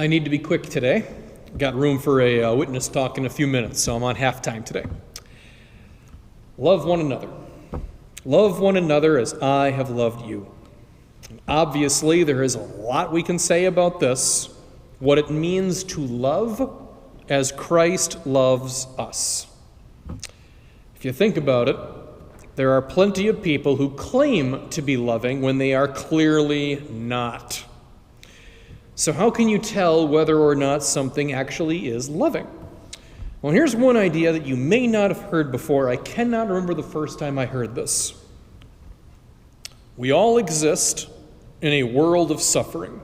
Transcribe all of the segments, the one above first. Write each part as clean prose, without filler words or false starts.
I need to be quick today. Got room for a witness talk in a few minutes, so I'm on halftime today. Love one another. Love one another as I have loved you. Obviously, there is a lot we can say about this, what it means to love as Christ loves us. If you think about it, there are plenty of people who claim to be loving when they are clearly not. So how can you tell whether or not something actually is loving? Well, here's one idea that you may not have heard before. I cannot remember the first time I heard this. We all exist in a world of suffering.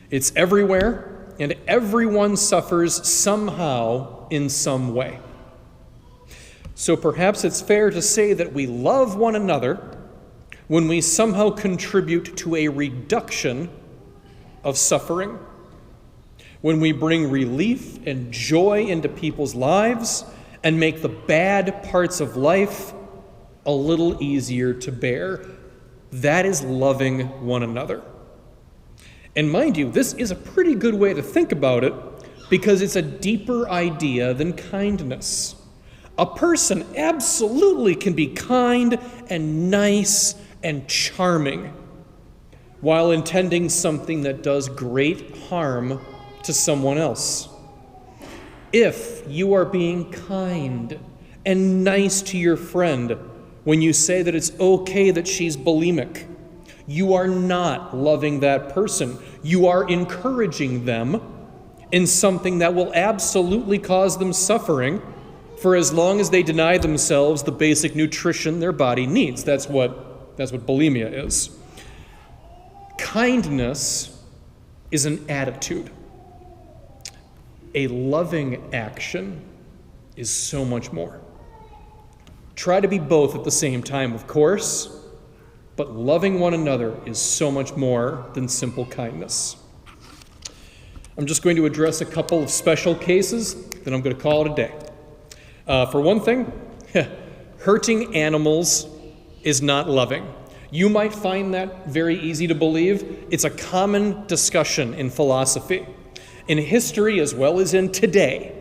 It's everywhere, and everyone suffers somehow in some way. So perhaps it's fair to say that we love one another when we somehow contribute to a reduction of suffering, when we bring relief and joy into people's lives and make the bad parts of life a little easier to bear. That is loving one another. And mind you, this is a pretty good way to think about it because it's a deeper idea than kindness. A person absolutely can be kind and nice and charming while intending something that does great harm to someone else. If you are being kind and nice to your friend when you say that it's okay that she's bulimic, you are not loving that person. You are encouraging them in something that will absolutely cause them suffering for as long as they deny themselves the basic nutrition their body needs. That's what bulimia is. Kindness is an attitude. A loving action is so much more. Try to be both at the same time, of course, but loving one another is so much more than simple kindness. I'm just going to address a couple of special cases, then I'm going to call it a day. For one thing, hurting animals is not loving. You might find that very easy to believe. It's a common discussion in philosophy. In history as well as in today,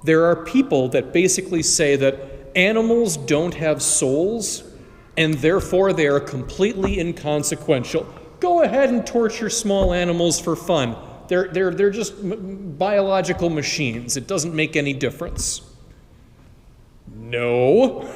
there are people that basically say that animals don't have souls and therefore they are completely inconsequential. Go ahead and torture small animals for fun. They're just biological machines. It doesn't make any difference. No.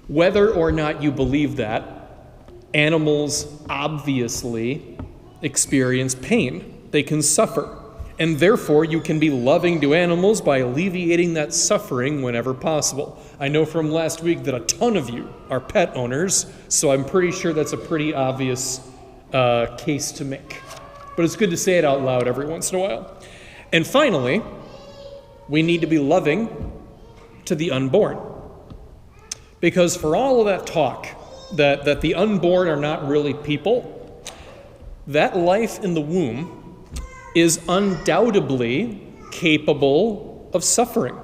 Whether or not you believe that, animals obviously experience pain. They can suffer. And therefore, you can be loving to animals by alleviating that suffering whenever possible. I know from last week that a ton of you are pet owners, so I'm pretty sure that's a pretty obvious case to make. But it's good to say it out loud every once in a while. And finally, we need to be loving to the unborn. Because for all of that talk that the unborn are not really people, that life in the womb is undoubtedly capable of suffering.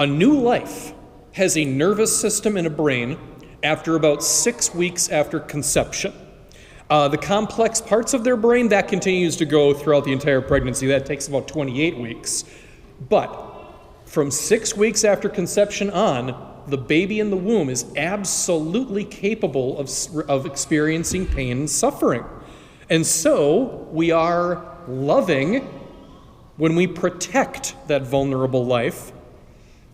A new life has a nervous system and a brain after about 6 weeks after conception. The complex parts of their brain, that continues to go throughout the entire pregnancy. That takes about 28 weeks. But from 6 weeks after conception on, the baby in the womb is absolutely capable of experiencing pain and suffering. And so we are loving when we protect that vulnerable life,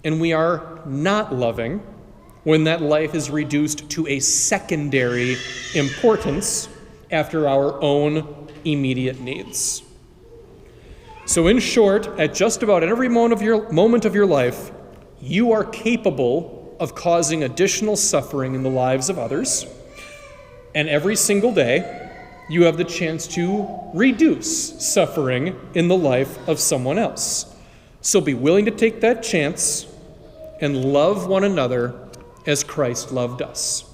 and we are not loving when that life is reduced to a secondary importance after our own immediate needs. So in short, at just about every moment of your life, you are capable of causing additional suffering in the lives of others, and every single day, you have the chance to reduce suffering in the life of someone else. So be willing to take that chance and love one another as Christ loved us.